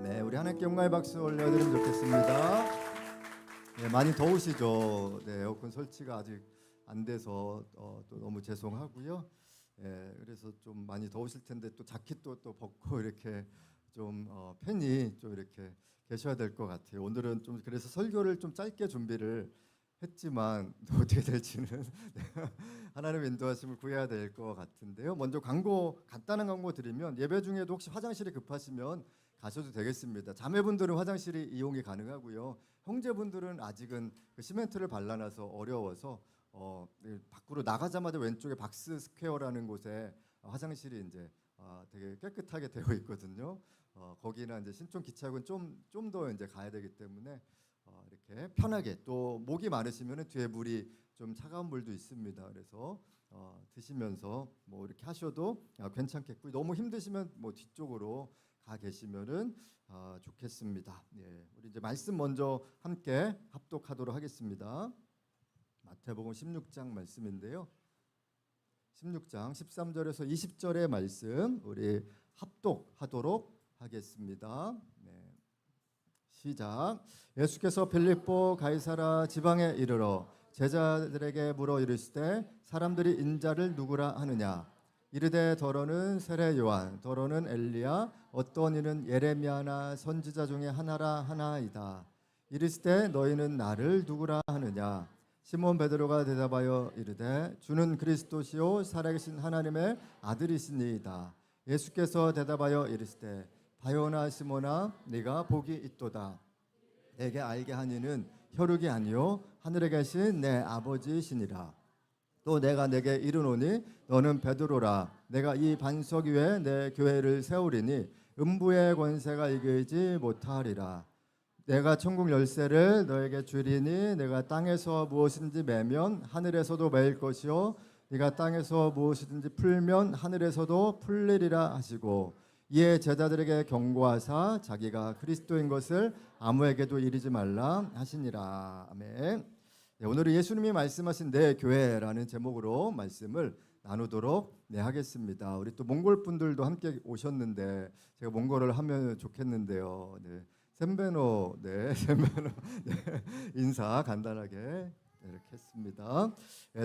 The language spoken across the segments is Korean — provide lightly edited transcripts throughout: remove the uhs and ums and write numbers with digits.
네, 우리 하나님께 영광의 박수 올려드리면 좋겠습니다. 네, 많이 더우시죠? 네, 에어컨 설치가 아직 안 돼서 또 너무 죄송하고요. 그래서 좀 많이 더우실 텐데 또 자켓도 또 벗고 이렇게 좀 팬이 좀 이렇게 계셔야 될 것 같아요. 오늘은 좀 그래서 설교를 좀 짧게 준비를 했지만 또 어떻게 될지는 하나님의 인도하심을 구해야 될 것 같은데요. 먼저 간단한 광고 드리면, 예배 중에도 혹시 화장실이 급하시면 가셔도 되겠습니다. 자매분들은 화장실이 이용이 가능하고요. 형제분들은 아직은 그 시멘트를 발라놔서 어려워서 밖으로 나가자마자 왼쪽에 박스 스퀘어라는 곳에 화장실이 이제 되게 깨끗하게 되어 있거든요. 거기나 이제 신촌 기차역은 좀 더 이제 가야 되기 때문에 이렇게 편하게, 또 목이 마르시면 뒤에 물이 좀 차가운 물도 있습니다. 그래서 드시면서 뭐 이렇게 하셔도 괜찮겠고, 너무 힘드시면 뭐 뒤쪽으로 가 계시면은 좋겠습니다. 예, 우리 이제 말씀 먼저 함께 합독하도록 하겠습니다. 마태복음 16장 말씀인데요. 16장 13절에서 20절의 말씀 우리 합독하도록 하겠습니다. 네. 시작. 예수께서 빌립보 가이사라 지방에 이르러 제자들에게 물어 이르시되 사람들이 인자를 누구라 하느냐. 이르되 더러는 세례 요한, 더러는 엘리야, 어떤 이는 예레미야나 선지자 중에 하나라 하나이다. 이르시되 너희는 나를 누구라 하느냐. 시몬 베드로가 대답하여 이르되 주는 그리스도시요 살아계신 하나님의 아들이시니이다. 예수께서 대답하여 이르시되 바요나 시몬아, 네가 복이 있도다. 내게 알게 하니는 혈육이 아니요 하늘에 계신 내 아버지시니라. 또 내가 내게 이르노니 너는 베드로라. 내가 이 반석 위에 내 교회를 세우리니 음부의 권세가 이기지 못하리라. 내가 천국 열쇠를 너에게 주리니 내가 땅에서 무엇인지 매면 하늘에서도 매일 것이요 네가 땅에서 무엇이든지 풀면 하늘에서도 풀리리라 하시고, 이에 제자들에게 경고하사 자기가 그리스도인 것을 아무에게도 이르지 말라 하시니라. 아멘. 네, 오늘은 예수님이 말씀하신 내 교회라는 제목으로 말씀을 나누도록 하겠습니다. 우리 또 몽골 분들도 함께 오셨는데 제가 몽골을 하면 좋겠는데요. 네, 셈베노, 셈베노, 인사 간단하게 이렇게 했습니다.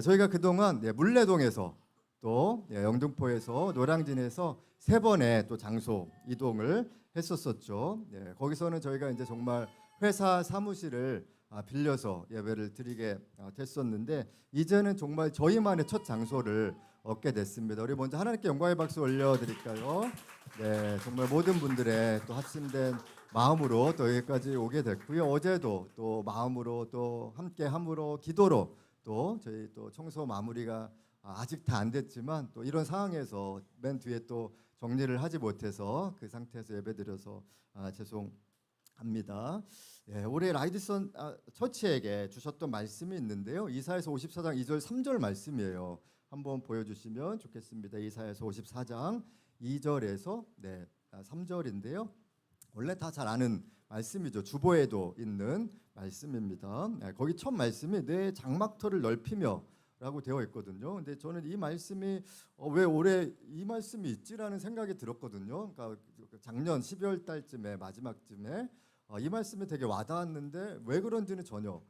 저희가 그동안 물레동에서 또 영등포에서 노량진에서 3번의 또 장소 이동을 했었었죠. 거기서는 저희가 이제 정말 회사 사무실을 빌려서 예배를 드리게 됐었는데, 이제는 정말 저희만의 첫 장소를 얻게 됐습니다. 우리 먼저 하나님께 영광의 박수 올려드릴까요? 네, 정말 모든 분들의 또 합심된 마음으로 또 여기까지 오게 됐고요. 어제도 또 마음으로 또 함께함으로 기도로 또 저희 또 청소 마무리가 아직 다 안 됐지만, 또 이런 상황에서 맨 뒤에 또 정리를 하지 못해서 그 상태에서 예배드려서 죄송합니다. 올해 라이드선 처치에게 주셨던 말씀이 있는데요. 이사야서 54장 2절 3절 말씀이에요. 한번 보여주시면 좋겠습니다. 이사야서 54장 2절에서 3절인데요. 원래 다 잘 아는 말씀이죠. 주보에도 있는 말씀입니다. 거기 첫 말씀이 내 장막터를 넓히며 라고 되어 있거든요. 근데 저는 이 말씀이 왜 올해 이 말씀이 있지라는 생각이 들었거든요. 그러니까 작년 12월 달쯤에 마지막쯤에 이 말씀이 되게 와닿았는데 왜 그런지는 전혀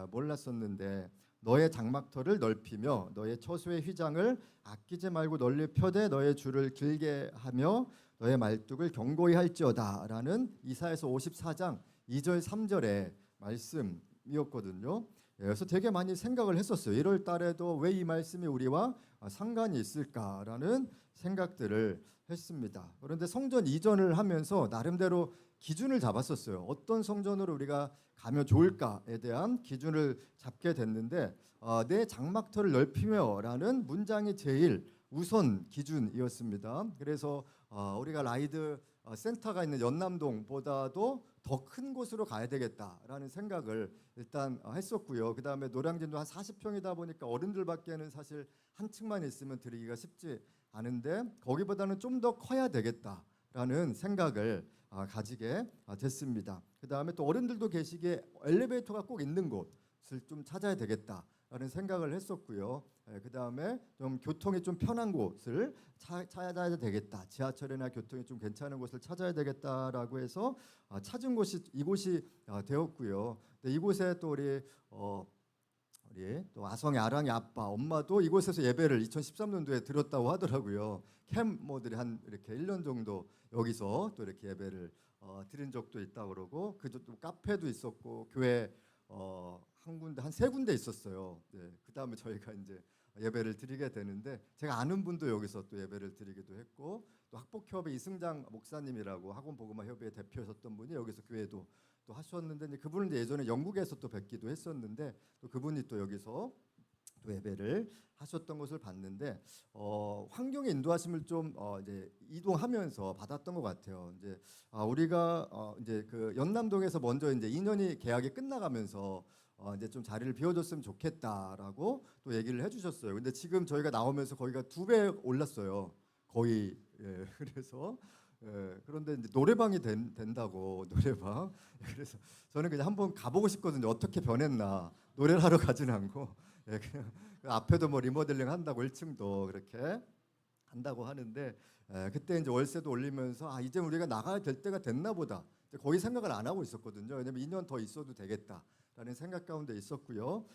몰랐었는데, 너의 장막터를 넓히며 너의 처소의 휘장을 아끼지 말고 널리 펴되 너의 줄을 길게 하며 너의 말뚝을 견고히 할지어다라는 이사야서 54장 2절 3절의 말씀이었거든요. 그래서 되게 많이 생각을 했었어요. 1월 달에도 왜 이 말씀이 우리와 상관이 있을까라는 생각들을 했습니다. 그런데 성전 이전을 하면서 나름대로 기준을 잡았었어요. 어떤 성전으로 우리가 가면 좋을까에 대한 기준을 잡게 됐는데, 내 장막터를 넓히며라는 문장이 제일 우선 기준이었습니다. 그래서 우리가 라이드 센터가 있는 연남동보다도 더 큰 곳으로 가야 되겠다라는 생각을 일단 했었고요. 그 다음에 노량진도 한 40평이다 보니까 어른들밖에는 사실 한 층만 있으면 드리기가 쉽지 않은데 거기보다는 좀 더 커야 되겠다라는 생각을 가지게 됐습니다. 그 다음에 또 어른들도 계시기에 엘리베이터가 꼭 있는 곳을 좀 찾아야 되겠다 라는 생각을 했었고요. 그 다음에 좀 교통이 좀 편한 곳을 찾아야 되겠다. 지하철이나 교통이 좀 괜찮은 곳을 찾아야 되겠다라고 해서 찾은 곳이 이곳이 되었고요. 근데 이곳에 또 우리 또 아성의 아랑의 아빠, 엄마도 이곳에서 예배를 2013년도에 드렸다고 하더라고요. 캠모들이 한 이렇게 1년 정도 여기서 또 이렇게 예배를 드린 적도 있다고 그러고 그또 카페도 있었고 교회 한 군데 한 3군데 있었어요. 네, 그 다음에 저희가 이제 예배를 드리게 되는데 제가 아는 분도 여기서 또 예배를 드리기도 했고 또 학복협의 이승장 목사님이라고 학원복음화 협의회 대표였던 분이 여기서 교회도 또 하셨는데 이제 그분은 이제 예전에 영국에서 또 뵙기도 했었는데 또 그분이 또 여기서 또 예배를 하셨던 것을 봤는데 환경의 인도하심을 좀 이제 이동하면서 받았던 것 같아요. 이제 우리가 이제 그 연남동에서 먼저 이제 2년이 계약이 끝나가면서 이제 좀 자리를 비워줬으면 좋겠다라고 또 얘기를 해주셨어요. 근데 지금 저희가 나오면서 거기가 2배 올랐어요. 거의 그래서 그런데 이제 노래방이 된다고 노래방. 그래서 저는 그냥 한번 가보고 싶거든요. 어떻게 변했나. 노래를 하러 가진 않고 그냥 앞에도 뭐 리모델링 한다고 1층도 그렇게 한다고 하는데 그때 이제 월세도 올리면서 이제 우리가 나가야 될 때가 됐나 보다. 거의 생각을 안 하고 있었거든요. 왜냐면 2년 더 있어도 되겠다라는 생각 가운데 있었고요.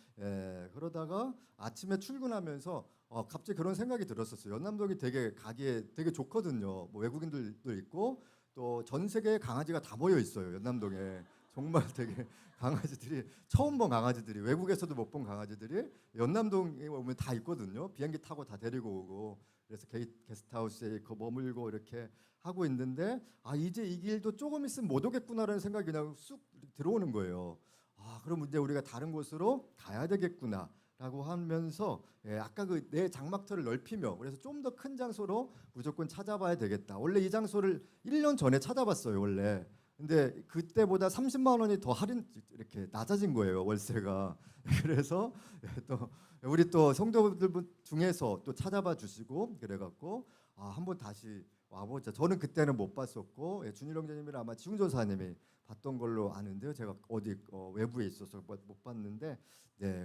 그러다가 아침에 출근하면서 갑자기 그런 생각이 들었었어요. 연남동이 되게 가기에 되게 좋거든요. 뭐 외국인들도 있고 또 전 세계의 강아지가 다 모여 있어요. 연남동에. 정말 되게 강아지들이 처음 본 강아지들이 외국에서도 못 본 강아지들이 연남동에 오면 다 있거든요. 비행기 타고 다 데리고 오고 그래서 게스트하우스에 머물고 이렇게 하고 있는데 이제 이 길도 조금 있으면 못 오겠구나라는 생각이 그냥 쑥 들어오는 거예요. 그럼 이제 우리가 다른 곳으로 가야 되겠구나라고 하면서 아까 그 내 장막터를 넓히며 그래서 좀 더 큰 장소로 무조건 찾아봐야 되겠다. 원래 이 장소를 1년 전에 찾아봤어요. 원래. 근데 그때보다 30만 원이 더 할인 이렇게 낮아진 거예요. 월세가. 그래서 또 우리 또 성도들 중에서 또 찾아봐 주시고 그래갖고 한번 다시 와보자. 저는 그때는 못 봤었고 준일 형제님이랑 아마 지훈조사님이 봤던 걸로 아는데요. 제가 어디 외부에 있어서 못 봤는데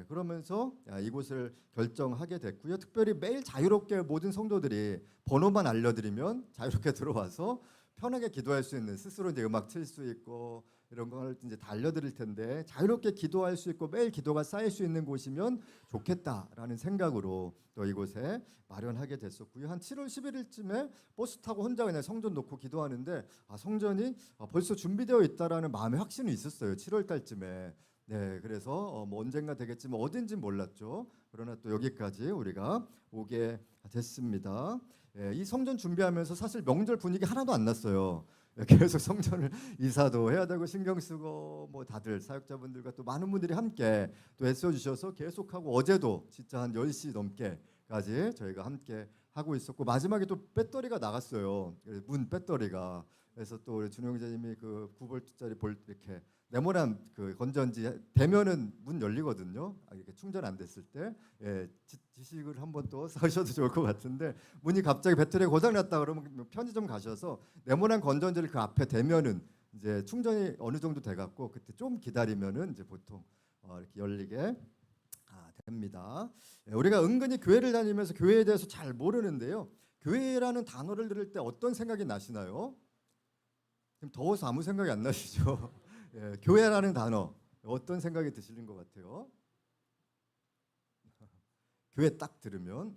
그러면서 이곳을 결정하게 됐고요. 특별히 매일 자유롭게 모든 성도들이 번호만 알려드리면 자유롭게 들어와서 편하게 기도할 수 있는 스스로 이제 음악 틀 수 있고 이런 걸 이제 다 알려드릴 텐데 자유롭게 기도할 수 있고 매일 기도가 쌓일 수 있는 곳이면 좋겠다라는 생각으로 또 이곳에 마련하게 됐었고요. 한 7월 11일쯤에 버스 타고 혼자 그냥 성전 놓고 기도하는데 성전이 벌써 준비되어 있다라는 마음의 확신이 있었어요. 7월 달쯤에. 그래서 뭐 언젠가 되겠지만 어딘지 몰랐죠. 그러나 또 여기까지 우리가 오게 됐습니다. 이 성전 준비하면서 사실 명절 분위기 하나도 안 났어요. 계속 성전을 이사도 해야 되고 신경 쓰고 뭐 다들 사역자분들과 또 많은 분들이 함께 또 애써 주셔서 계속하고 어제도 진짜 한 10시 넘게까지 저희가 함께 하고 있었고 마지막에 또 배터리가 나갔어요. 문 배터리가. 그래서 또 우리 준영 형제님이 그 9V짜리 이렇게 네모난 그 건전지 대면은 문 열리거든요. 이렇게 충전 안 됐을 때 지식을 한번 또 사셔도 좋을 것 같은데 문이 갑자기 배터리가 고장 났다 그러면 편의점 가셔서 네모난 건전지를 그 앞에 대면은 이제 충전이 어느 정도 돼갖고 그때 좀 기다리면은 이제 보통 이렇게 열리게 됩니다. 우리가 은근히 교회를 다니면서 교회에 대해서 잘 모르는데요. 교회라는 단어를 들을 때 어떤 생각이 나시나요? 지금 더워서 아무 생각이 안 나시죠? 교회라는 단어 어떤 생각이 드시는 것 같아요? 교회 딱 들으면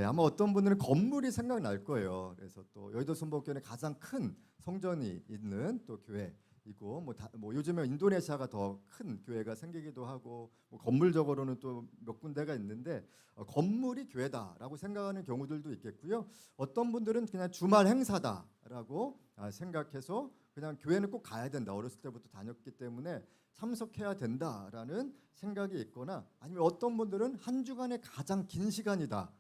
아마 어떤 분들은 건물이 생각날 거예요. 그래서 또 여의도 순복교회는 가장 큰 성전이 있는 또 교회이고 뭐 요즘에 인도네시아가 더 큰 교회가 생기기도 하고 뭐 건물적으로는 또 몇 군데가 있는데 건물이 교회다라고 생각하는 경우들도 있겠고요. 어떤 분들은 그냥 주말 행사다라고 생각해서 그냥 교회는 꼭 가야 된다. 어렸을 때부터 다녔기 때문에 참석해야 된다라는 생각이 있거나 아니면 어떤 분들은 한 주간의 가장 긴 시간이다.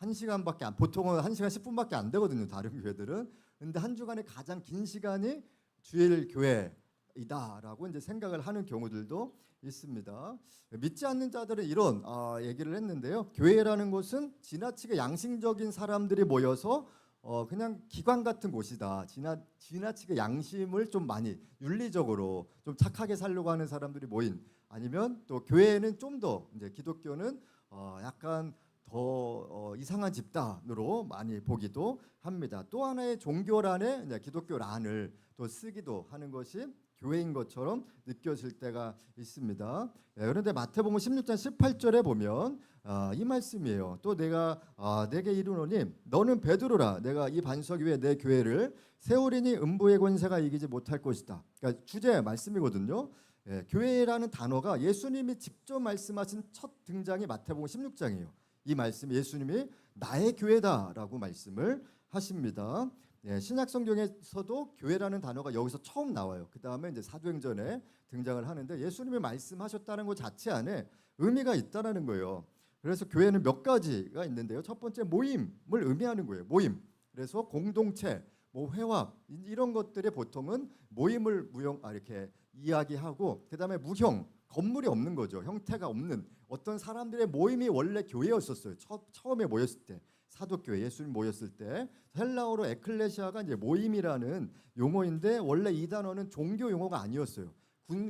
1시간밖에 보통은 1시간 10분밖에 안 되거든요. 다른 교회들은. 근데 한 주간의 가장 긴 시간이 주일 교회이다라고 이제 생각을 하는 경우들도 있습니다. 믿지 않는 자들은 이런 얘기를 했는데요. 교회라는 곳은 지나치게 양심적인 사람들이 모여서 그냥 기관 같은 곳이다. 지나치게 양심을 좀 많이 윤리적으로 좀 착하게 살려고 하는 사람들이 모인, 아니면 또 교회는 좀 더 이제 기독교는 약간 더 이상한 집단으로 많이 보기도 합니다. 또 하나의 종교란에 이제 기독교란을 또 쓰기도 하는 것이 교회인 것처럼 느껴질 때가 있습니다. 그런데 마태복음 16장 18절에 보면 이 말씀이에요. 또 내가 내게 이르노니 너는 베드로라. 내가 이 반석 위에 내 교회를 세우리니 음부의 권세가 이기지 못할 것이다. 그러니까 주제 말씀이거든요. 교회라는 단어가 예수님이 직접 말씀하신 첫 등장이 마태복음 16장이에요. 이 말씀 예수님이 나의 교회다라고 말씀을 하십니다. 신약 성경에서도 교회라는 단어가 여기서 처음 나와요. 그 다음에 이제 사도행전에 등장을 하는데 예수님이 말씀하셨다는 것 자체 안에 의미가 있다라는 거예요. 그래서 교회는 몇 가지가 있는데요. 첫 번째 모임을 의미하는 거예요. 모임. 그래서 공동체, 뭐 회합 이런 것들이 보통은 모임을 이렇게 이야기하고, 그 다음에 무형, 건물이 없는 거죠. 형태가 없는 어떤 사람들의 모임이 원래 교회였었어요. 처음에 모였을 때, 사도교회 예수님 모였을 때 헬라어로 에클레시아가 이제 모임이라는 용어인데 원래 이 단어는 종교 용어가 아니었어요.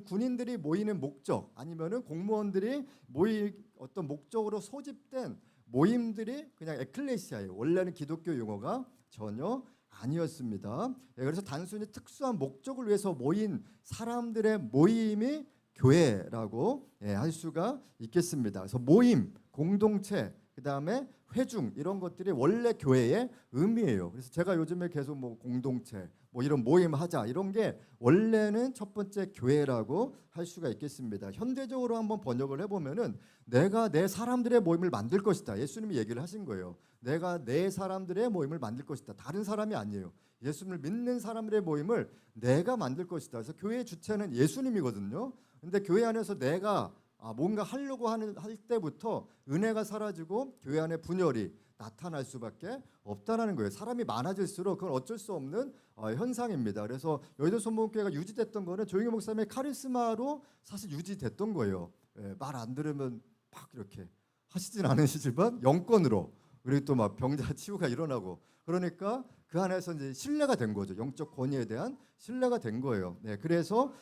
군인들이 모이는 목적, 아니면은 공무원들이 모일 어떤 목적으로 소집된 모임들이 그냥 에클레시아예요. 원래는 기독교 용어가 전혀 아니었습니다. 그래서 단순히 특수한 목적을 위해서 모인 사람들의 모임이 교회라고 할 수가 있겠습니다. 그래서 모임, 공동체, 그 다음에 회중 이런 것들이 원래 교회의 의미예요. 그래서 제가 요즘에 계속 뭐 공동체, 뭐 이런 모임 하자 이런 게 원래는 첫 번째 교회라고 할 수가 있겠습니다. 현대적으로 한번 번역을 해보면은 내가 내 사람들의 모임을 만들 것이다. 예수님이 얘기를 하신 거예요. 내가 내 사람들의 모임을 만들 것이다. 다른 사람이 아니에요. 예수님을 믿는 사람들의 모임을 내가 만들 것이다. 그래서 교회의 주체는 예수님이거든요. 근데 교회 안에서 내가 뭔가 하려고 할 때부터 은혜가 사라지고 교회 안에 분열이 나타날 수밖에 없다라는 거예요. 사람이 많아질수록 그건 어쩔 수 없는 현상입니다. 그래서 여의도 손목교회가 유지됐던 거는 조영희 목사님의 카리스마로 사실 유지됐던 거예요. 말 안 들으면 막 이렇게 하시진 않으시지만 영권으로, 그리고 또 막 병자 치유가 일어나고, 그러니까 그 안에서 이제 신뢰가 된 거죠. 영적 권위에 대한 신뢰가 된 거예요. 그래서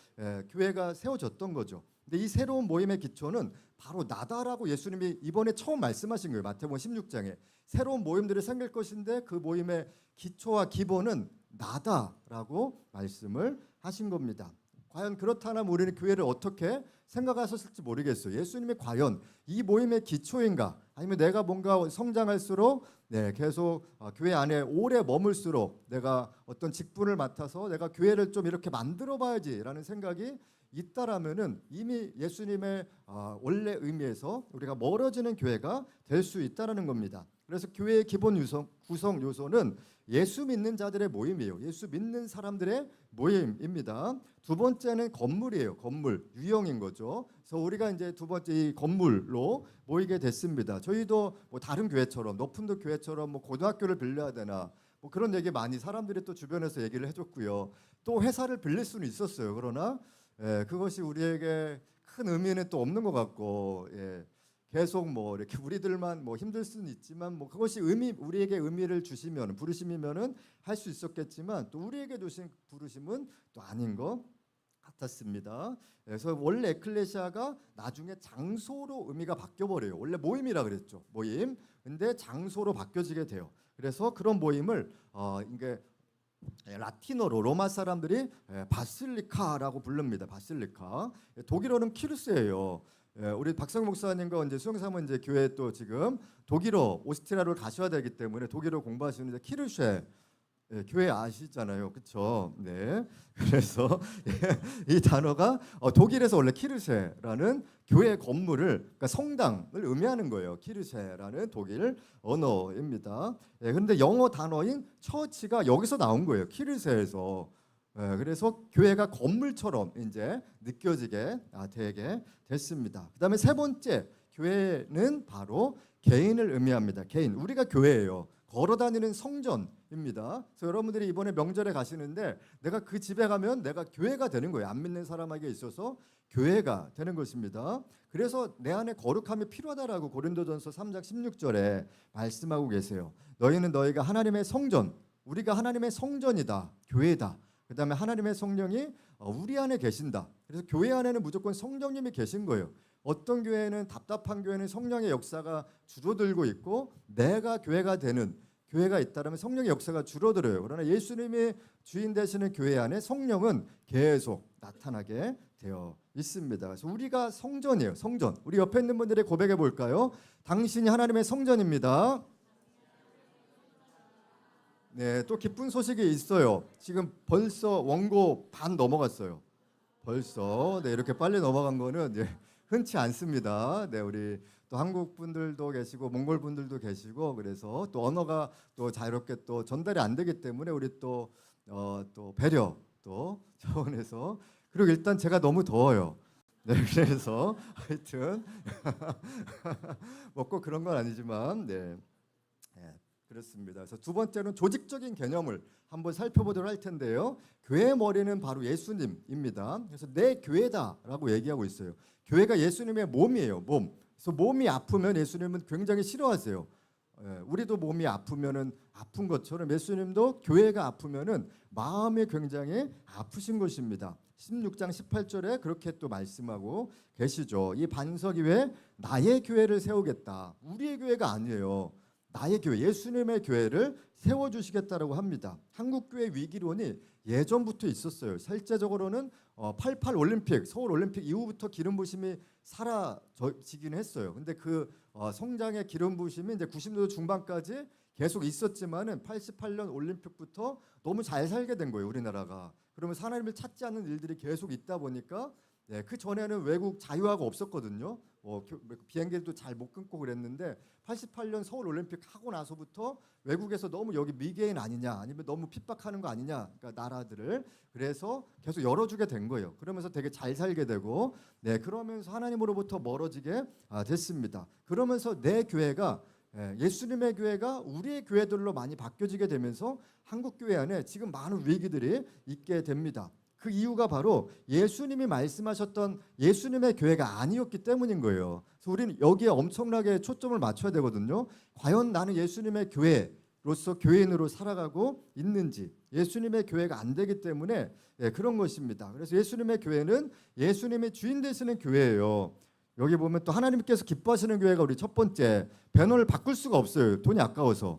교회가 세워졌던 거죠. 근데 이 새로운 모임의 기초는 바로 나다라고 예수님이 이번에 처음 말씀하신 거예요. 마태복음 16장에 새로운 모임들이 생길 것인데 그 모임의 기초와 기본은 나다라고 말씀을 하신 겁니다. 과연 그렇다면 우리는 교회를 어떻게 생각하셨을지 모르겠어요. 예수님이 과연 이 모임의 기초인가, 아니면 내가 뭔가 성장할수록 계속 교회 안에 오래 머물수록 내가 어떤 직분을 맡아서 내가 교회를 좀 이렇게 만들어 봐야지라는 생각이 있다라면은 이미 예수님의 원래 의미에서 우리가 멀어지는 교회가 될 수 있다라는 겁니다. 그래서 교회의 기본 구성 요소는 예수 믿는 자들의 모임이에요. 예수 믿는 사람들의 모임입니다. 두 번째는 건물이에요. 건물, 유형인 거죠. 그래서 우리가 이제 두 번째 이 건물로 모이게 됐습니다. 저희도 뭐 다른 교회처럼, 높은도 교회처럼 뭐 고등학교를 빌려야 되나 뭐 그런 얘기 많이 사람들이 또 주변에서 얘기를 해줬고요. 또 회사를 빌릴 수는 있었어요. 그러나 그것이 우리에게 큰 의미는 또 없는 것 같고, 계속 뭐 이렇게 우리들만 뭐 힘들 수는 있지만 뭐 그것이 우리에게 의미를 주시면 부르심이면은 할 수 있었겠지만 또 우리에게 주신 부르심은 또 아닌 것 같았습니다. 그래서 원래 에클레시아가 나중에 장소로 의미가 바뀌어 버려요. 원래 모임이라 그랬죠. 모임. 근데 장소로 바뀌어지게 돼요. 그래서 그런 모임을 이게 라틴어로 로마 사람들이 바실리카라고 부릅니다. 바실리카. 독일어는 키르스예요. 우리 박성 목사님과 이제 수영사모 이제 교회 또 지금 독일어 오스트리아로 가셔야 되기 때문에 독일어 공부하시는데 키르쉐 교회 아시잖아요, 그렇죠? 네. 그래서 이 단어가 독일에서 원래 키르쉐라는 교회 건물을, 그러니까 성당을 의미하는 거예요. 키르쉐라는 독일 언어입니다. 그런데 영어 단어인 처치가 여기서 나온 거예요. 키르쉐에서. 그래서 교회가 건물처럼 이제 느껴지게 되게 됐습니다. 그다음에 세 번째, 교회는 바로 개인을 의미합니다. 개인, 우리가 교회예요. 걸어 다니는 성전입니다. 그래서 여러분들이 이번에 명절에 가시는데 내가 그 집에 가면 내가 교회가 되는 거예요. 안 믿는 사람에게 있어서 교회가 되는 것입니다. 그래서 내 안에 거룩함이 필요하다라고 고린도전서 3장 16절에 말씀하고 계세요. 너희는 너희가 하나님의 성전, 우리가 하나님의 성전이다, 교회다. 그 다음에 하나님의 성령이 우리 안에 계신다. 그래서 교회 안에는 무조건 성령님이 계신 거예요. 어떤 교회는 답답한 교회는 성령의 역사가 줄어들고 있고 내가 교회가 되는 교회가 있다면 성령의 역사가 줄어들어요. 그러나 예수님이 주인 되시는 교회 안에 성령은 계속 나타나게 되어 있습니다. 그래서 우리가 성전이에요. 성전. 우리 옆에 있는 분들의 고백해 볼까요? 당신이 하나님의 성전입니다. 네, 또 기쁜 소식이 있어요. 지금 벌써 원고 반 넘어갔어요. 벌써 이렇게 빨리 넘어간 거는 흔치 않습니다. 네, 우리 또 한국 분들도 계시고 몽골 분들도 계시고 그래서 또 언어가 또 자유롭게 또 전달이 안 되기 때문에 우리 또 배려 또 차원에서 그리고 일단 제가 너무 더워요. 네, 그래서 하여튼 먹고 그런 건 아니지만 네. 그렇습니다. 그래서 두 번째는 조직적인 개념을 한번 살펴보도록 할 텐데요. 교회의 머리는 바로 예수님입니다. 그래서 내 교회다라고 얘기하고 있어요. 교회가 예수님의 몸이에요. 몸. 그래서 몸이 아프면 예수님은 굉장히 싫어하세요. 우리도 몸이 아프면은 아픈 것처럼 예수님도 교회가 아프면은 마음이 굉장히 아프신 것입니다. 16장 18절에 그렇게 또 말씀하고 계시죠. 이 반석 위에 나의 교회를 세우겠다. 우리의 교회가 아니에요. 나의 교회, 예수님의 교회를 세워주시겠다라고 합니다. 한국교회 위기론이 예전부터 있었어요. 실제적으로는 88 올림픽, 서울 올림픽 이후부터 기름 부심이 사라지긴 했어요. 근데 그 성장의 기름 부심이 이제 90년대 중반까지 계속 있었지만은 88년 올림픽부터 너무 잘 살게 된 거예요, 우리나라가. 그러면 하나님을 찾지 않는 일들이 계속 있다 보니까 그 전에는 외국 자유화가 없었거든요. 비행기도 잘 못 끊고 그랬는데 88년 서울 올림픽 하고 나서부터 외국에서 너무 여기 미개인 아니냐 아니면 너무 핍박하는 거 아니냐 그러니까 나라들을 그래서 계속 열어주게 된 거예요. 그러면서 되게 잘 살게 되고 그러면서 하나님으로부터 멀어지게 됐습니다. 그러면서 내 교회가 예수님의 교회가 우리의 교회들로 많이 바뀌어지게 되면서 한국 교회 안에 지금 많은 위기들이 있게 됩니다. 그 이유가 바로 예수님이 말씀하셨던 예수님의 교회가 아니었기 때문인 거예요. 그래서 우리는 여기에 엄청나게 초점을 맞춰야 되거든요. 과연 나는 예수님의 교회로서 교인으로 살아가고 있는지 예수님의 교회가 안 되기 때문에 그런 것입니다. 그래서 예수님의 교회는 예수님이 주인 되시는 교회예요. 여기 보면 또 하나님께서 기뻐하시는 교회가 우리 첫 번째 배너를 바꿀 수가 없어요. 돈이 아까워서.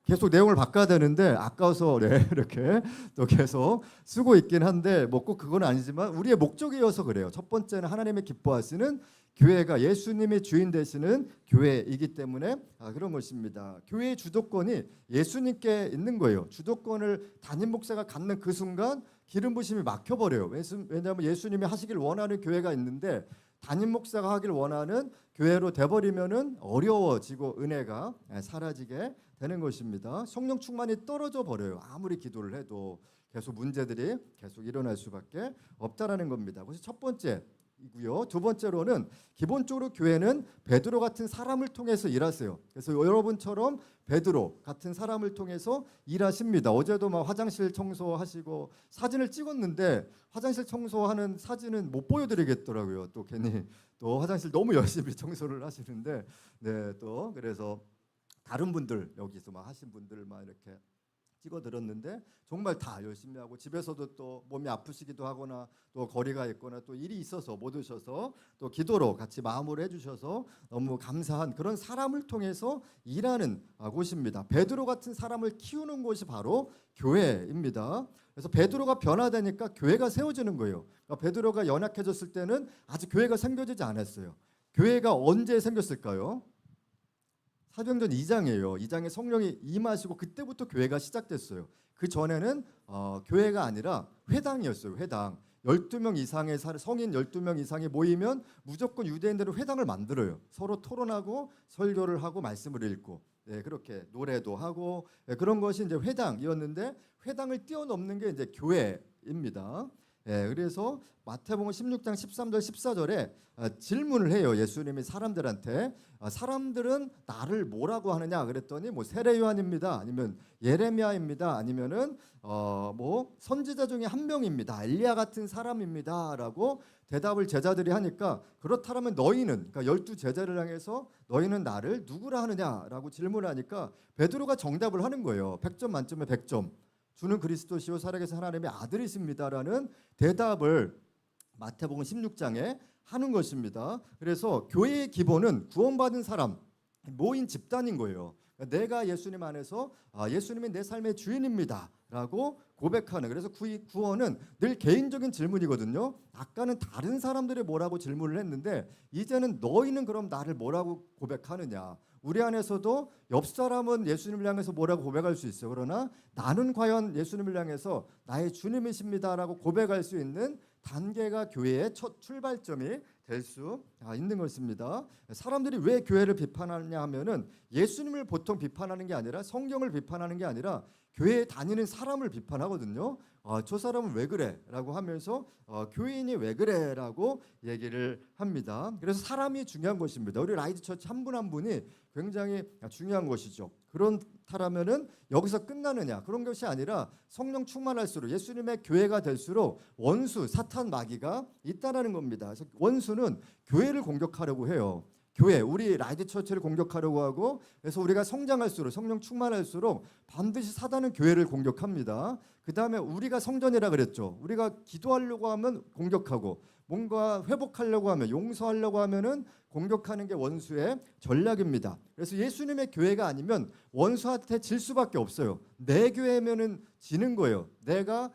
계속 내용을 바꿔야 되는데 아까워서 이렇게 또 계속 쓰고 있긴 한데 뭐 꼭 그건 아니지만 우리의 목적이어서 그래요. 첫 번째는 하나님이 기뻐하시는 교회가 예수님이 주인 되시는 교회이기 때문에 그런 것입니다. 교회의 주도권이 예수님께 있는 거예요. 주도권을 담임 목사가 갖는 그 순간 기름 부심이 막혀버려요. 왜냐하면 예수님이 하시길 원하는 교회가 있는데 담임 목사가 하길 원하는 교회로 돼버리면은 어려워지고 은혜가 사라지게 되는 것입니다. 성령 충만이 떨어져 버려요. 아무리 기도를 해도 계속 문제들이 계속 일어날 수밖에 없다라는 겁니다. 그래서 첫 번째이고요. 두 번째로는 기본적으로 교회는 베드로 같은 사람을 통해서 일하세요. 그래서 여러분처럼 베드로 같은 사람을 통해서 일하십니다. 어제도 막 화장실 청소하시고 사진을 찍었는데 화장실 청소하는 사진은 못 보여드리겠더라고요. 또 괜히 또 화장실 너무 열심히 청소를 하시는데 또 그래서 다른 분들 여기서 막 하신 분들만 이렇게 찍어드렸는데 정말 다 열심히 하고 집에서도 또 몸이 아프시기도 하거나 또 거리가 있거나 또 일이 있어서 못 오셔서 또 기도로 같이 마음으로 해주셔서 너무 감사한 그런 사람을 통해서 일하는 곳입니다. 베드로 같은 사람을 키우는 곳이 바로 교회입니다. 그래서 베드로가 변화되니까 교회가 세워지는 거예요. 그러니까 베드로가 연약해졌을 때는 아직 교회가 생겨지지 않았어요. 교회가 언제 생겼을까요? 사도행전 2장이에요. 2장에 성령이 임하시고 그때부터 교회가 시작됐어요. 그 전에는 교회가 아니라 회당이었어요. 회당. 12명 이상의 성인 12명 이상이 모이면 무조건 유대인들은 회당을 만들어요. 서로 토론하고 설교를 하고 말씀을 읽고 그렇게 노래도 하고 그런 것이 이제 회당이었는데 회당을 뛰어넘는 게 이제 교회입니다. 그래서 마태복음 16장 13절 14절에 질문을 해요. 예수님이 사람들한테 사람들은 나를 뭐라고 하느냐 그랬더니 뭐 세례 요한입니다. 아니면 예레미야입니다. 아니면은 뭐 선지자 중에 한 명입니다. 엘리야 같은 사람입니다라고 대답을 제자들이 하니까 그렇다면 너희는 그러니까 12 제자를 향해서 너희는 나를 누구라 하느냐라고 질문하니까 베드로가 정답을 하는 거예요. 100점 만점에 100점. 주는 그리스도시요 살아계신 하나님의 아들이십니다라는 대답을 마태복음 16장에 하는 것입니다. 그래서 교회의 기본은 구원받은 사람, 모인 집단인 거예요. 내가 예수님 안에서 예수님이 내 삶의 주인입니다 라고 고백하는, 그래서 구원은 늘 개인적인 질문이거든요. 아까는 다른 사람들이 뭐라고 질문을 했는데 이제는 너희는 그럼 나를 뭐라고 고백하느냐. 우리 안에서도 옆 사람은 예수님을 향해서 뭐라고 고백할 수 있어요. 그러나 나는 과연 예수님을 향해서 나의 주님이십니다라고 고백할 수 있는 단계가 교회의 첫 출발점이 될 수 있는 것입니다. 사람들이 왜 교회를 비판하느냐 하면은 예수님을 보통 비판하는 게 아니라 성경을 비판하는 게 아니라 교회에 다니는 사람을 비판하거든요. 저 사람은 왜 그래? 라고 하면서 교인이 왜 그래? 라고 얘기를 합니다. 그래서 사람이 중요한 것입니다. 우리 라이트 처치 한 분 한 분이 굉장히 중요한 것이죠. 그렇다면은 여기서 끝나느냐? 그런 것이 아니라 성령 충만할수록 예수님의 교회가 될수록 원수, 사탄, 마귀가 있다라는 겁니다. 그래서 원수는 교회를 공격하려고 해요. 교회, 우리 라이트 처치를 공격하려고 하고, 그래서 우리가 성장할수록 성령 충만할수록 반드시 사단은 교회를 공격합니다. 그 다음에 우리가 성전이라 그랬죠. 우리가 기도하려고 하면 공격하고, 뭔가 회복하려고 하면, 용서하려고 하면은 공격하는 게 원수의 전략입니다. 그래서 예수님의 교회가 아니면 원수한테 질 수밖에 없어요. 내 교회면은 지는 거예요. 내가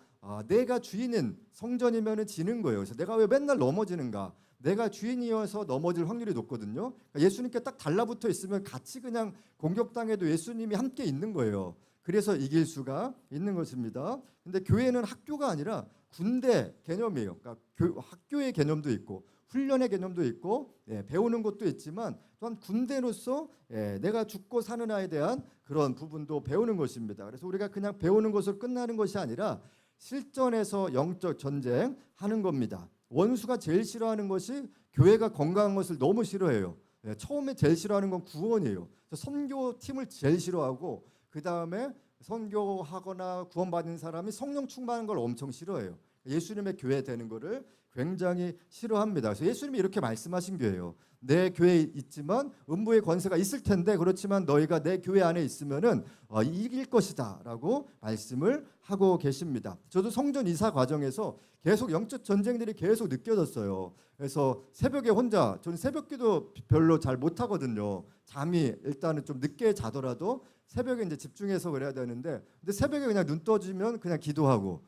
주인인 성전이면은 지는 거예요. 그래서 내가 왜 맨날 넘어지는가? 내가 주인이어서 넘어질 확률이 높거든요. 그러니까 예수님께 딱 달라붙어 있으면 같이 그냥 공격당해도 예수님이 함께 있는 거예요. 그래서 이길 수가 있는 것입니다. 근데 교회는 학교가 아니라 군대 개념이에요. 그러니까 학교의 개념도 있고 훈련의 개념도 있고 배우는 것도 있지만 또한 군대로서 내가 죽고 사는 아에 대한 그런 부분도 배우는 것입니다. 그래서 우리가 그냥 배우는 것으로 끝나는 것이 아니라 실전에서 영적 전쟁하는 겁니다. 원수가 제일 싫어하는 것이 교회가 건강한 것을 너무 싫어해요. 처음에 제일 싫어하는 건 구원이에요. 선교팀을 제일 싫어하고 그 다음에 선교하거나 구원받은 사람이 성령 충만한 걸 엄청 싫어해요. 예수님의 교회 되는 것을 굉장히 싫어합니다. 그래서 예수님이 이렇게 말씀하신 거예요. 내 교회에 있지만 음부의 권세가 있을 텐데 그렇지만 너희가 내 교회 안에 있으면은 이길 것이다라고 말씀을 하고 계십니다. 저도 성전 이사 과정에서 계속 영적 전쟁들이 계속 느껴졌어요. 그래서 새벽에 혼자, 저는 새벽기도 별로 잘 못하거든요. 잠이 일단은 좀 늦게 자더라도 새벽에 이제 집중해서 그래야 되는데, 근데 새벽에 그냥 눈 떠지면 그냥 기도하고,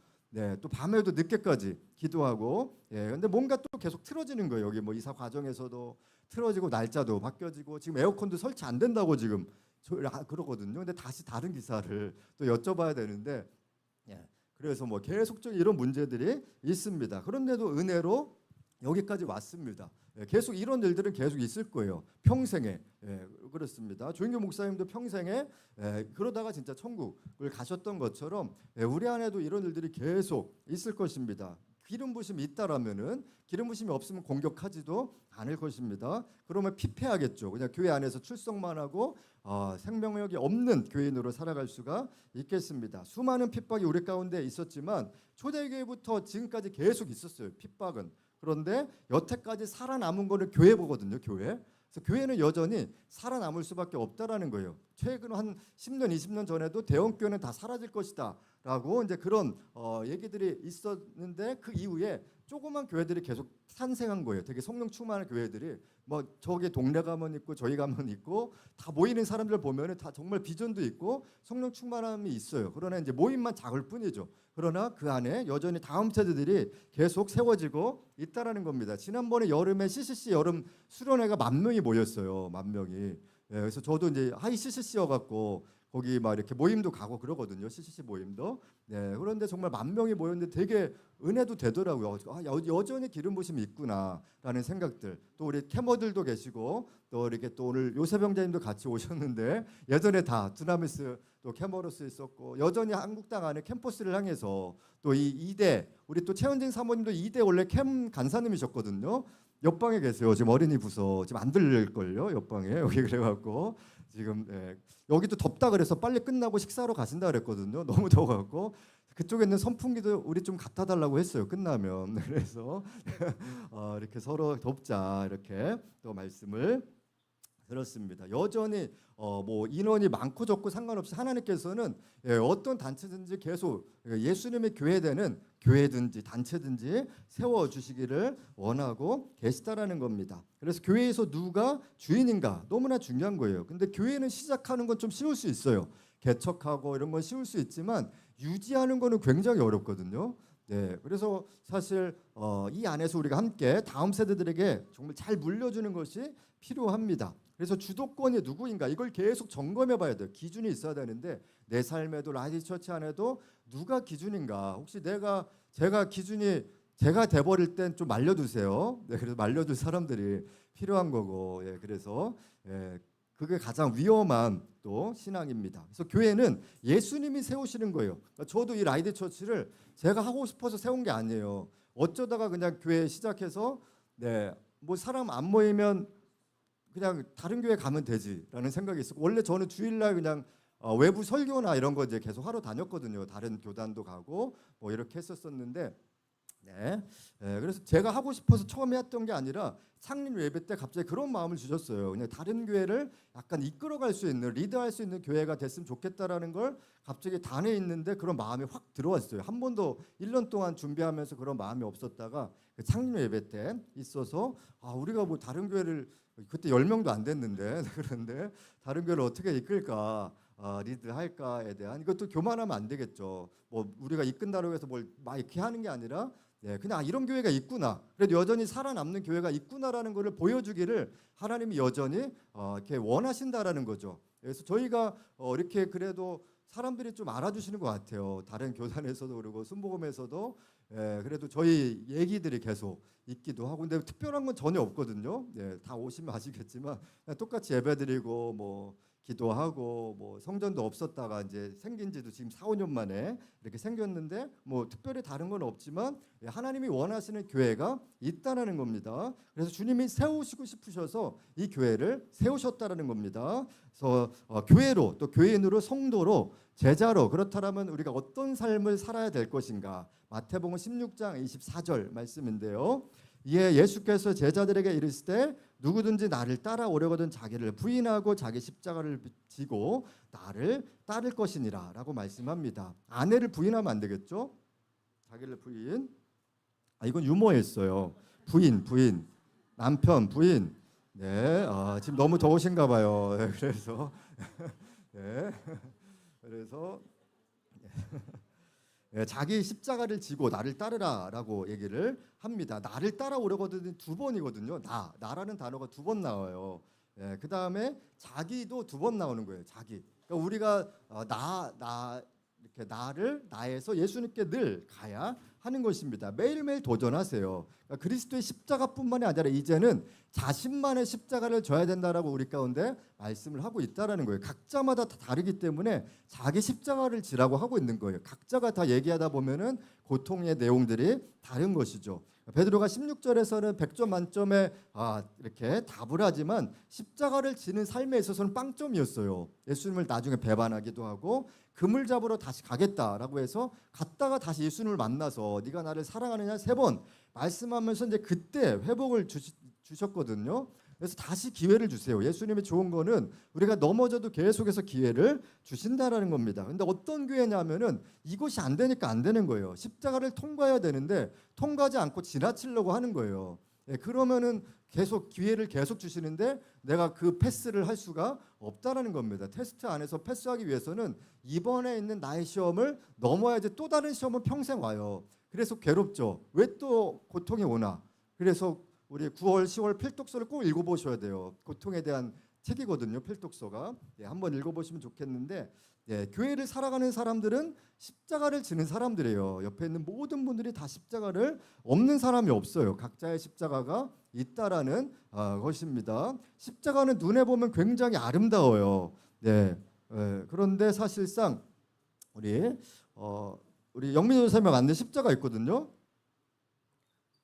또 밤에도 늦게까지 기도하고, 근데 뭔가 또 계속 틀어지는 거예요. 여기 뭐 이사 과정에서도 틀어지고 날짜도 바뀌어지고 지금 에어컨도 설치 안 된다고 지금 그러거든요. 근데 다시 다른 기사를 또 여쭤봐야 되는데, 그래서 뭐 계속적인 이런 문제들이 있습니다. 그런데도 은혜로 여기까지 왔습니다. 계속 이런 일들은 계속 있을 거예요. 평생에. 그렇습니다. 조인교 목사님도 평생에 그러다가 진짜 천국을 가셨던 것처럼 우리 안에도 이런 일들이 계속 있을 것입니다. 기름 부심이 있다라면은, 기름 부심이 없으면 공격하지도 않을 것입니다. 그러면 피폐하겠죠. 그냥 교회 안에서 출석만 하고 생명력이 없는 교인으로 살아갈 수가 있겠습니다. 수많은 핍박이 우리 가운데 있었지만 초대교회부터 지금까지 계속 있었어요. 핍박은. 그런데 여태까지 살아남은 거는 교회 보거든요. 교회. 그래서 교회는 여전히 살아남을 수밖에 없다라는 거예요. 최근 한 10년, 20년 전에도 대형교회는 다 사라질 것이다 라고 이제 그런 얘기들이 있었는데, 그 이후에 조그만 교회들이 계속 탄생한 거예요. 되게 성령 충만한 교회들이 뭐 저기 동네 가면 있고 저희 가면 있고 다 모이는 사람들 보면은 다 정말 비전도 있고 성령 충만함이 있어요. 그러나 이제 모임만 작을 뿐이죠. 그러나 그 안에 여전히 다음 세대들이 계속 세워지고 있다라는 겁니다. 지난번에 여름에 CCC 여름 수련회가 10,000명이 모였어요. 10,000명이. 그래서 저도 이제 하이 CCC여 갖고 거기 막 이렇게 모임도 가고 그러거든요. CCC 모임도. 네, 그런데 정말 10,000명이 모였는데 되게 은혜도 되더라고요. 여전히 기름 부심이 있구나라는 생각들. 또 우리 캐머들도 계시고 또 이렇게 또 오늘 요셉병자님도 같이 오셨는데 예전에 다 두나미스 또 캐머로스 있었고 여전히 한국당 안에 캠퍼스를 향해서 또 이 2대 우리 또 최은진 사모님도 2대 원래 캠 간사님이셨거든요. 옆방에 계세요. 지금 어린이 부서 지금 안 들릴걸요. 옆방에 여기 그래갖고 지금 여기도 덥다 그래서 빨리 끝나고 식사로 가신다 그랬거든요. 너무 더워갖고 그쪽에 있는 선풍기도 우리 좀 갖다 달라고 했어요. 끝나면 그래서 이렇게 서로 돕자 이렇게 또 말씀을 들었습니다. 여전히 뭐 인원이 많고 적고 상관없이 하나님께서는 어떤 단체든지 계속 예수님의 교회되는 교회든지 단체든지 세워주시기를 원하고 계시다라는 겁니다. 그래서 교회에서 누가 주인인가 너무나 중요한 거예요. 근데 교회는 시작하는 건 좀 쉬울 수 있어요. 개척하고 이런 건 쉬울 수 있지만 유지하는 거는 굉장히 어렵거든요. 네, 그래서 사실 이 안에서 우리가 함께 다음 세대들에게 정말 잘 물려주는 것이 필요합니다. 그래서 주도권이 누구인가 이걸 계속 점검해 봐야 돼요. 기준이 있어야 되는데 내 삶에도 라이트 처치 안에도 누가 기준인가. 혹시 제가 기준이 제가 돼버릴 땐 좀 말려두세요. 네, 그래서 말려줄 사람들이 필요한 거고 그래서 그게 가장 위험한 또 신앙입니다. 그래서 교회는 예수님이 세우시는 거예요. 그러니까 저도 이 라이트 처치를 제가 하고 싶어서 세운 게 아니에요. 어쩌다가 그냥 교회 시작해서 뭐 사람 안 모이면 그냥 다른 교회 가면 되지라는 생각이 있었고 원래 저는 주일날 그냥 외부 설교나 이런 거 이제 계속 하러 다녔거든요. 다른 교단도 가고 뭐 이렇게 했었었는데 그래서 제가 하고 싶어서 처음에 했던 게 아니라 창립 예배 때 갑자기 그런 마음을 주셨어요. 그냥 다른 교회를 약간 이끌어갈 수 있는 리드할 수 있는 교회가 됐으면 좋겠다라는 걸 갑자기 단에 있는데 그런 마음이 확 들어왔어요. 한 번도 1년 동안 준비하면서 그런 마음이 없었다가 그 창립 예배 때 있어서 우리가 뭐 다른 교회를 그때 10명도 안 됐는데 그런데 다른 교회를 어떻게 이끌까 리드할까에 대한 이것도 교만하면 안 되겠죠. 뭐 우리가 이끈다고 해서 뭘 막 이렇게 하는 게 아니라 그냥 이런 교회가 있구나. 그래도 여전히 살아남는 교회가 있구나라는 것을 보여주기를 하나님이 여전히 이렇게 원하신다라는 거죠. 그래서 저희가 이렇게 그래도 사람들이 좀 알아주시는 것 같아요. 다른 교단에서도 그러고 순복음에서도 그래도 저희 얘기들이 계속 있기도 하고 근데 특별한 건 전혀 없거든요. 다 오시면 아시겠지만 그냥 똑같이 예배드리고 뭐 기도하고 뭐 성전도 없었다가 이제 생긴 지도 지금 4, 5년 만에 이렇게 생겼는데 뭐 특별히 다른 건 없지만 하나님이 원하시는 교회가 있다는 겁니다. 그래서 주님이 세우시고 싶으셔서 이 교회를 세우셨다는 겁니다. 그래서 교회로 또 교인으로 성도로 제자로 그렇다면 우리가 어떤 삶을 살아야 될 것인가 마태복음 16장 24절 말씀인데요. 이에 예수께서 제자들에게 이르실 때 누구든지 나를 따라오려거든 자기를 부인하고 자기 십자가를 지고 나를 따를 것이니라 라고 말씀합니다. 아내를 부인하면 안 되겠죠? 자기를 부인 이건 유머였어요. 부인 남편 부인 지금 너무 더우신가 봐요. 그래서 자기 십자가를 지고 나를 따르라라고 얘기를 합니다. 나를 따라오려거든 2번이거든요. 나라는 단어가 2번 나와요. 그 다음에 자기도 2번 나오는 거예요. 자기. 그러니까 우리가 이렇게 나에서 예수님께 늘 가야 하는 것입니다. 매일매일 도전하세요. 그러니까 그리스도의 십자가뿐만이 아니라 이제는 자신만의 십자가를 져야 된다라고 우리 가운데 말씀을 하고 있다라는 거예요. 각자마다 다 다르기 때문에 자기 십자가를 지라고 하고 있는 거예요. 각자가 다 얘기하다 보면은 고통의 내용들이 다른 것이죠. 베드로가 16절에서는 100점 만점에 이렇게 답을 하지만 십자가를 지는 삶에 있어서는 빵점이었어요. 예수님을 나중에 배반하기도 하고 금을 잡으러 다시 가겠다라고 해서 갔다가 다시 예수님을 만나서 네가 나를 사랑하느냐 3번 말씀하면서 이제 그때 회복을 주셨거든요. 그래서 다시 기회를 주세요. 예수님이 좋은 거는 우리가 넘어져도 계속해서 기회를 주신다라는 겁니다. 근데 어떤 기회냐면은 이것이 안 되니까 안 되는 거예요. 십자가를 통과해야 되는데 통과하지 않고 지나치려고 하는 거예요. 그러면은 계속 기회를 계속 주시는데 내가 그 패스를 할 수가 없다라는 겁니다. 테스트 안에서 패스하기 위해서는 이번에 있는 나의 시험을 넘어야지 또 다른 시험은 평생 와요. 그래서 괴롭죠. 왜 또 고통이 오나? 그래서 우리 9월, 10월 필독서를 꼭 읽어보셔야 돼요. 고통에 대한 책이거든요. 필독서가. 한번 읽어보시면 좋겠는데, 교회를 살아가는 사람들은 십자가를 지는 사람들이에요. 옆에 있는 모든 분들이 다 십자가를 없는 사람이 없어요. 각자의 십자가가 있다라는 것입니다. 십자가는 눈에 보면 굉장히 아름다워요. 그런데 사실상 우리 영민호 선생님이 만든 십자가 있거든요.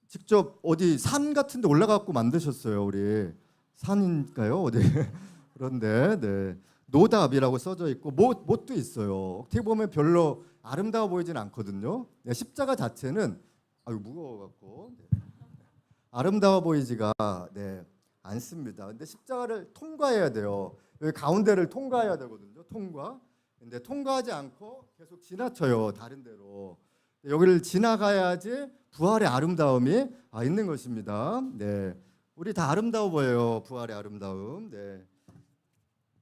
직접 어디 산 같은 데 올라가고 만드셨어요. 우리 산인가요? 어디? 그런데 노답이라고 써져 있고 못도 있어요. 어떻게 보면 별로 아름다워 보이진 않거든요. 십자가 자체는 무거워갖고 아름다워 보이지가 않습니다. 근데 십자가를 통과해야 돼요. 여기 가운데를 통과해야 되거든요. 근데 통과하지 않고 계속 지나쳐요. 다른 데로. 여기를 지나가야지 부활의 아름다움이 있는 것입니다. 우리 다 아름다워 보여요. 부활의 아름다움.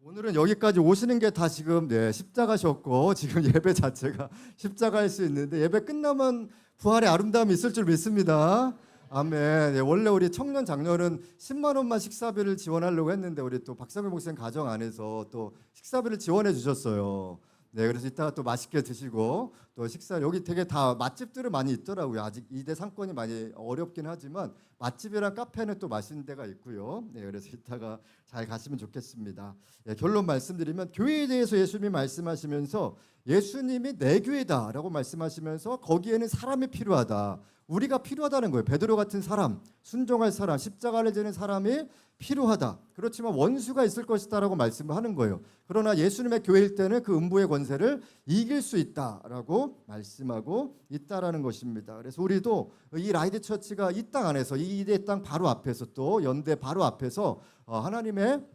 오늘은 여기까지 오시는 게 다 지금 십자가셨고, 지금 예배 자체가 십자가일 수 있는데, 예배 끝나면 부활의 아름다움이 있을 줄 믿습니다. 아멘. 원래 우리 청년 장년은 10만 원만 식사비를 지원하려고 했는데, 우리 또 박상규 목사님 가정 안에서 또 식사비를 지원해 주셨어요. 그래서 이따가 또 맛있게 드시고 또 식사, 여기 되게 다 맛집들은 많이 있더라고요. 아직 2대 상권이 많이 어렵긴 하지만 맛집이랑 카페는 또 맛있는 데가 있고요. 그래서 이따가 잘 가시면 좋겠습니다. 결론 말씀드리면, 교회에 대해서 예수님이 말씀하시면서 예수님이 내 교회다라고 말씀하시면서 거기에는 사람이 필요하다, 우리가 필요하다는 거예요. 베드로 같은 사람, 순종할 사람, 십자가를 지는 사람이 필요하다. 그렇지만 원수가 있을 것이다라고 말씀을 하는 거예요. 그러나 예수님의 교회일 때는 그 음부의 권세를 이길 수 있다라고 말씀하고 있다라는 것입니다. 그래서 우리도 이 라이드 처치가 이 땅 안에서, 이 이대 땅 바로 앞에서, 또 연대 바로 앞에서 하나님의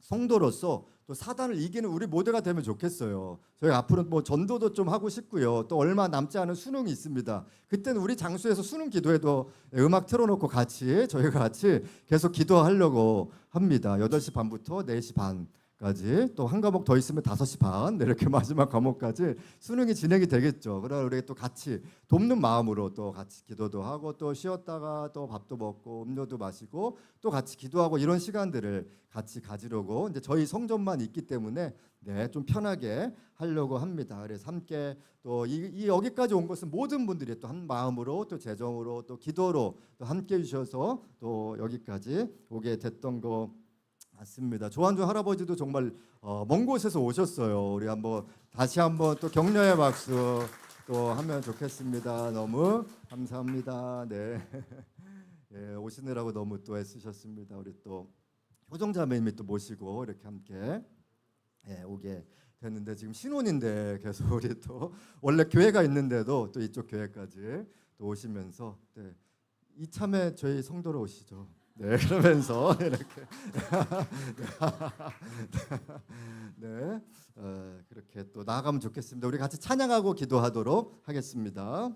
성도로서 또 사단을 이기는 우리 모두가 되면 좋겠어요. 저희 앞으로 뭐 전도도 좀 하고 싶고요. 또 얼마 남지 않은 수능이 있습니다. 그때는 우리 장소에서 수능 기도회도 음악 틀어놓고 저희가 같이 계속 기도하려고 합니다. 8시 반부터 4시 반까지, 또 한 과목 더 있으면 5시 반, 이렇게 마지막 과목까지 수능이 진행이 되겠죠. 그러나 우리 또 같이 돕는 마음으로 또 같이 기도도 하고, 또 쉬었다가 또 밥도 먹고 음료도 마시고 또 같이 기도하고, 이런 시간들을 같이 가지려고, 이제 저희 성전만 있기 때문에 좀 편하게 하려고 합니다. 그래서 함께 또 여기까지 온 것은 모든 분들이 또 한 마음으로, 또 재정으로, 또 기도로 또 함께 해주셔서 또 여기까지 오게 됐던 거 맞습니다. 조한조 할아버지도 정말 먼 곳에서 오셨어요. 우리 다시 한번 또 격려의 박수 또 하면 좋겠습니다. 너무 감사합니다. 오시느라고 너무 또 애쓰셨습니다. 우리 또 효정자매님이 또 모시고 이렇게 함께 오게 됐는데, 지금 신혼인데 계속 우리 또 원래 교회가 있는데도 또 이쪽 교회까지 또 오시면서 이참에 저희 성도로 오시죠. 그러면서 이렇게 그렇게 또 나아가면 좋겠습니다. 우리 같이 찬양하고 기도하도록 하겠습니다.